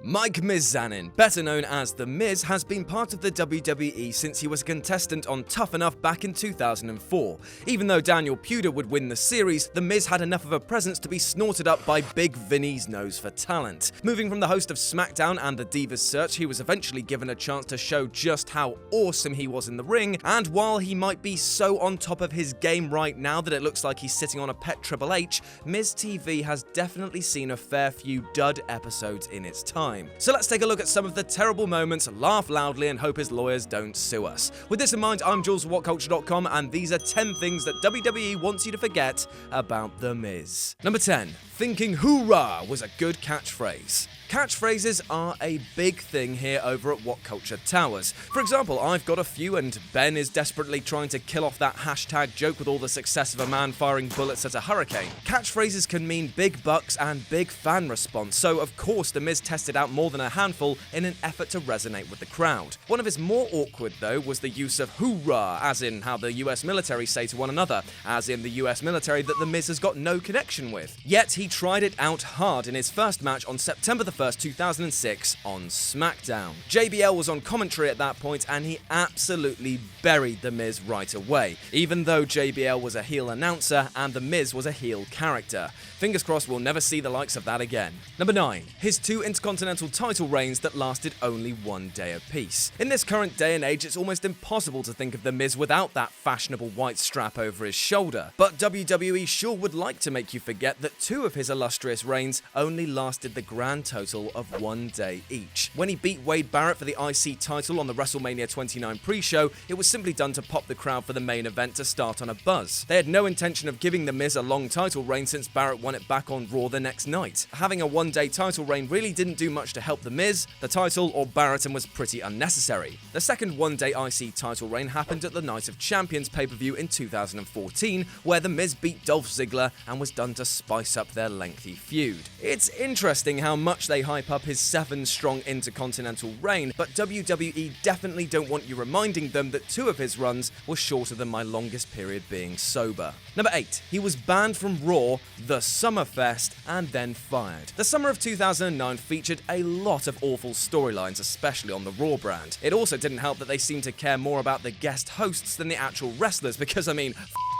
Mike Mizanin, better known as The Miz, has been part of the WWE since he was a contestant on Tough Enough back in 2004. Even though Daniel Bryan would win the series, The Miz had enough of a presence to be snorted up by Big Vinny's nose for talent. Moving from the host of SmackDown and the Divas Search, he was eventually given a chance to show just how awesome he was in the ring, and while he might be so on top of his game right now that it looks like he's sitting on a pet Triple H, Miz TV has definitely seen a fair few dud episodes in its time. So let's take a look at some of the terrible moments, laugh loudly, and hope his lawyers don't sue us. With this in mind, I'm Jules from WhatCulture.com, and these are 10 things that WWE wants you to forget about The Miz. Number 10. Thinking hoorah was a good catchphrase. Catchphrases are a big thing here over at What Culture Towers. For example, I've got a few, and Ben is desperately trying to kill off that hashtag joke with all the success of a man firing bullets at a hurricane. Catchphrases can mean big bucks and big fan response, so of course The Miz tested out more than a handful in an effort to resonate with the crowd. One of his more awkward, though, was the use of hoorah, as in how the US military say to one another, as in the US military that The Miz has got no connection with. Yet he tried it out hard in his first match on September the 1st, 2006 on SmackDown. JBL was on commentary at that point, and he absolutely buried The Miz right away, even though JBL was a heel announcer and The Miz was a heel character. Fingers crossed we'll never see the likes of that again. Number 9. His 2 Intercontinental title reigns that lasted only 1 day apiece. In this current day and age, it's almost impossible to think of The Miz without that fashionable white strap over his shoulder. But WWE sure would like to make you forget that 2 of his illustrious reigns only lasted the grand total of 1 day each. When he beat Wade Barrett for the IC title on the WrestleMania 29 pre-show, it was simply done to pop the crowd for the main event to start on a buzz. They had no intention of giving The Miz a long title reign since Barrett won it back on Raw the next night. Having a 1-day title reign really didn't do much to help The Miz, the title, or Barrett, and was pretty unnecessary. The second 1-day IC title reign happened at the Night of Champions pay-per-view in 2014, where The Miz beat Dolph Ziggler and was done to spice up their lengthy feud. It's interesting how much they hype up his 7-strong Intercontinental reign, but WWE definitely don't want you reminding them that 2 of his runs were shorter than my longest period being sober. Number 8. He was banned from Raw, the Summerfest, and then fired. The summer of 2009 featured a lot of awful storylines, especially on the Raw brand. It also didn't help that they seemed to care more about the guest hosts than the actual wrestlers, because I mean,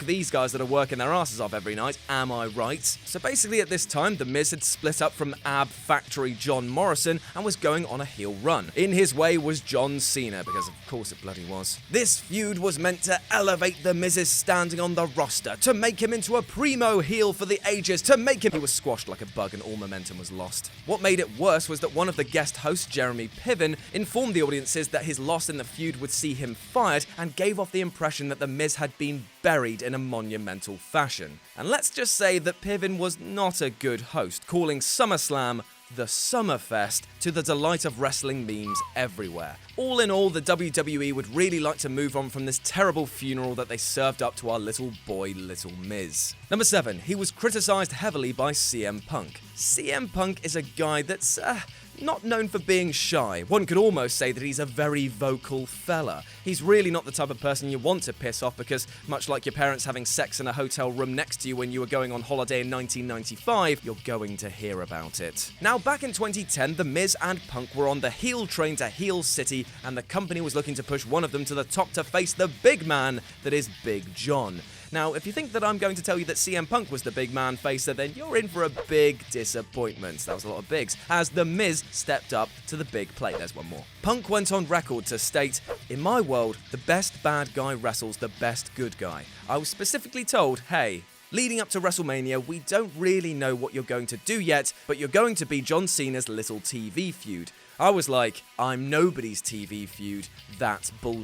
these guys that are working their asses off every night, am I right? So basically at this time, The Miz had split up from Ab Factory John Morrison and was going on a heel run. In his way was John Cena, because of course it bloody was. This feud was meant to elevate The Miz's standing on the roster, to make him into a primo heel for the ages, to make him... He was squashed like a bug and all momentum was lost. What made it worse was that one of the guest hosts, Jeremy Piven, informed the audiences that his loss in the feud would see him fired and gave off the impression that The Miz had been buried in a monumental fashion. And let's just say that Piven was not a good host, calling SummerSlam the Summerfest to the delight of wrestling memes everywhere. All in all, the WWE would really like to move on from this terrible funeral that they served up to our little boy, Little Miz. Number 7. He was criticized heavily by CM Punk. CM Punk is a guy that's, not known for being shy. One could almost say that he's a very vocal fella. He's really not the type of person you want to piss off because, much like your parents having sex in a hotel room next to you when you were going on holiday in 1995, you're going to hear about it. Now, back in 2010, The Miz and Punk were on the heel train to Heel City, and the company was looking to push one of them to the top to face the big man that is Big John. Now, if you think that I'm going to tell you that CM Punk was the big man facer, then you're in for a big disappointment. That was a lot of bigs, as The Miz stepped up to the big plate. There's one more. Punk went on record to state, "In my world, the best bad guy wrestles the best good guy. I was specifically told, hey, leading up to WrestleMania, we don't really know what you're going to do yet, but you're going to be John Cena's little TV feud." I was like, I'm nobody's TV feud. That's bull.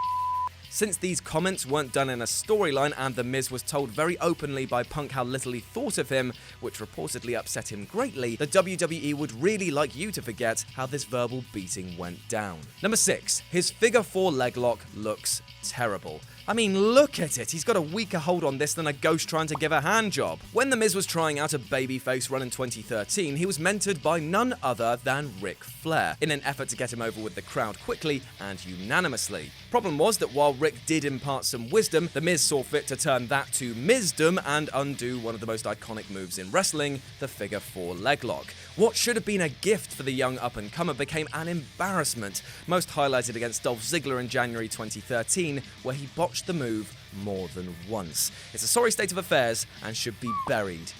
Since these comments weren't done in a storyline and The Miz was told very openly by Punk how little he thought of him, which reportedly upset him greatly, the WWE would really like you to forget how this verbal beating went down. Number 6. His figure 4 leglock looks terrible. I mean, look at it. He's got a weaker hold on this than a ghost trying to give a hand job. When The Miz was trying out a babyface run in 2013, he was mentored by none other than Ric Flair, in an effort to get him over with the crowd quickly and unanimously. Problem was that while Ric did impart some wisdom, The Miz saw fit to turn that to Mizdom and undo one of the most iconic moves in wrestling, the figure 4 leglock. What should have been a gift for the young up-and-comer became an embarrassment, most highlighted against Dolph Ziggler in January 2013, where he botched the move more than once. It's a sorry state of affairs and should be buried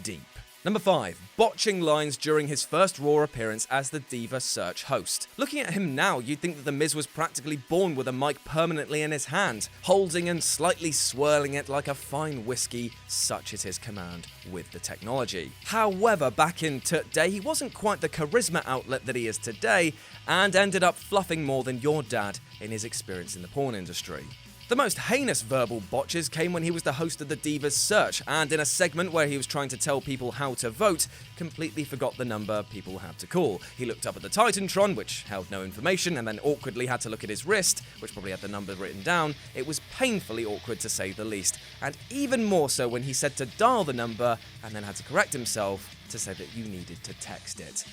deep. Number 5. Botching lines during his first Raw appearance as the Diva Search host. Looking at him now, you'd think that The Miz was practically born with a mic permanently in his hand, holding and slightly swirling it like a fine whiskey, such is his command with the technology. However, back in Tut Day, he wasn't quite the charisma outlet that he is today, and ended up fluffing more than your dad in his experience in the porn industry. The most heinous verbal botches came when he was the host of the Divas Search, and in a segment where he was trying to tell people how to vote, completely forgot the number people had to call. He looked up at the Titantron, which held no information, and then awkwardly had to look at his wrist, which probably had the number written down. It was painfully awkward to say the least, and even more so when he said to dial the number, and then had to correct himself to say that you needed to text it.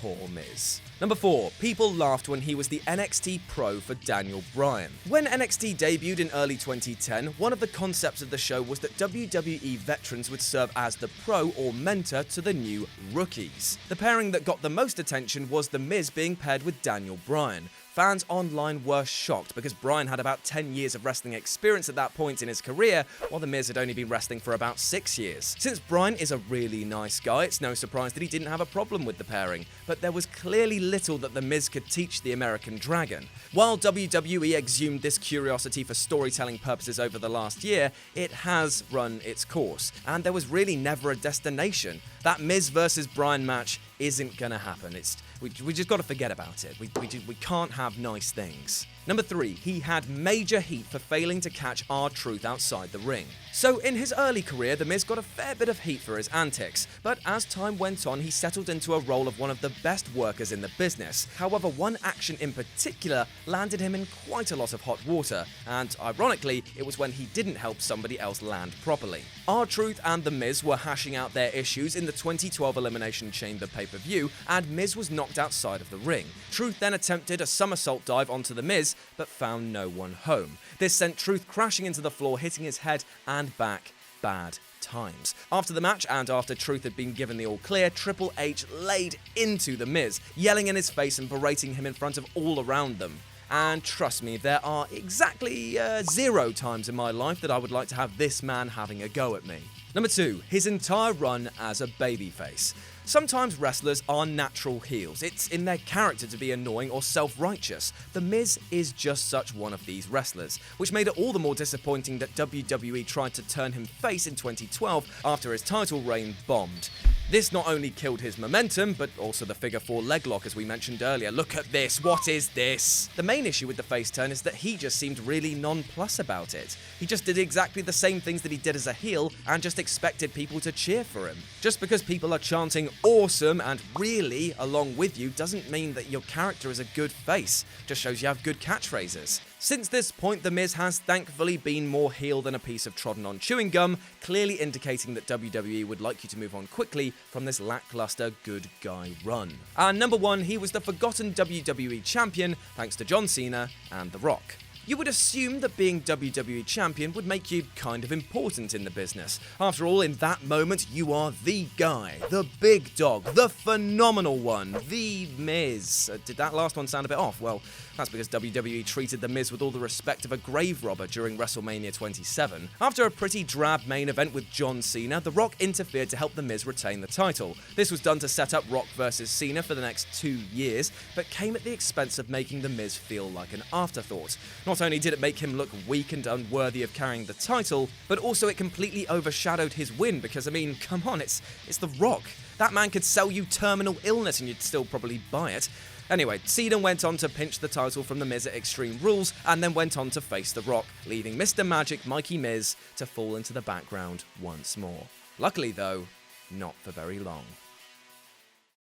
Poor Miz. Number 4. People laughed when he was the NXT Pro for Daniel Bryan. When NXT debuted in early 2010, one of the concepts of the show was that WWE veterans would serve as the pro or mentor to the new rookies. The pairing that got the most attention was The Miz being paired with Daniel Bryan. Fans online were shocked because Bryan had about 10 years of wrestling experience at that point in his career, while The Miz had only been wrestling for about 6 years. Since Bryan is a really nice guy, it's no surprise that he didn't have a problem with the pairing, but there was clearly little that The Miz could teach the American Dragon. While WWE exhumed this curiosity for storytelling purposes over the last year, it has run its course, and there was really never a destination. That Miz versus Bryan match isn't gonna happen. We just gotta forget about it. We can't have nice things. Number 3, he had major heat for failing to catch RTruth outside the ring. So in his early career, The Miz got a fair bit of heat for his antics, but as time went on, he settled into a role of one of the best workers in the business. However, one action in particular landed him in quite a lot of hot water, and ironically, it was when he didn't help somebody else land properly. RTruth and The Miz were hashing out their issues in the 2012 Elimination Chamber pay-per-view, and Miz was knocked outside of the ring. Truth then attempted a somersault dive onto The Miz, but found no one home. This sent Truth crashing into the floor, hitting his head and back bad times. After the match, and after Truth had been given the all clear, Triple H laid into The Miz, yelling in his face and berating him in front of all around them. And trust me, there are exactly 0 times in my life that I would like to have this man having a go at me. Number 2, his entire run as a babyface. Sometimes wrestlers are natural heels. It's in their character to be annoying or self-righteous. The Miz is just such one of these wrestlers, which made it all the more disappointing that WWE tried to turn him face in 2012 after his title reign bombed. This not only killed his momentum, but also the figure 4 leglock as we mentioned earlier. Look at this, what is this? The main issue with the face turn is that he just seemed really nonplussed about it. He just did exactly the same things that he did as a heel and just expected people to cheer for him. Just because people are chanting awesome and really along with you doesn't mean that your character is a good face. Just shows you have good catchphrases. Since this point, The Miz has thankfully been more heel than a piece of trodden on chewing gum, clearly indicating that WWE would like you to move on quickly from this lackluster good guy run. And number 1, he was the forgotten WWE Champion thanks to John Cena and The Rock. You would assume that being WWE Champion would make you kind of important in the business. After all, in that moment, you are the guy, the big dog, the phenomenal one, the Miz. Did that last one sound a bit off? Well, that's because WWE treated The Miz with all the respect of a grave robber during WrestleMania 27. After a pretty drab main event with John Cena, The Rock interfered to help The Miz retain the title. This was done to set up Rock vs. Cena for the next 2 years, but came at the expense of making The Miz feel like an afterthought. Not only did it make him look weak and unworthy of carrying the title, but also it completely overshadowed his win because, I mean, come on, it's The Rock. That man could sell you terminal illness and you'd still probably buy it. Anyway, Cena went on to pinch the title from The Miz at Extreme Rules and then went on to face The Rock, leaving Mr. Magic Mikey Miz to fall into the background once more. Luckily, though, not for very long.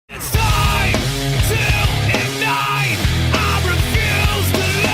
It's time to ignite. I refuse to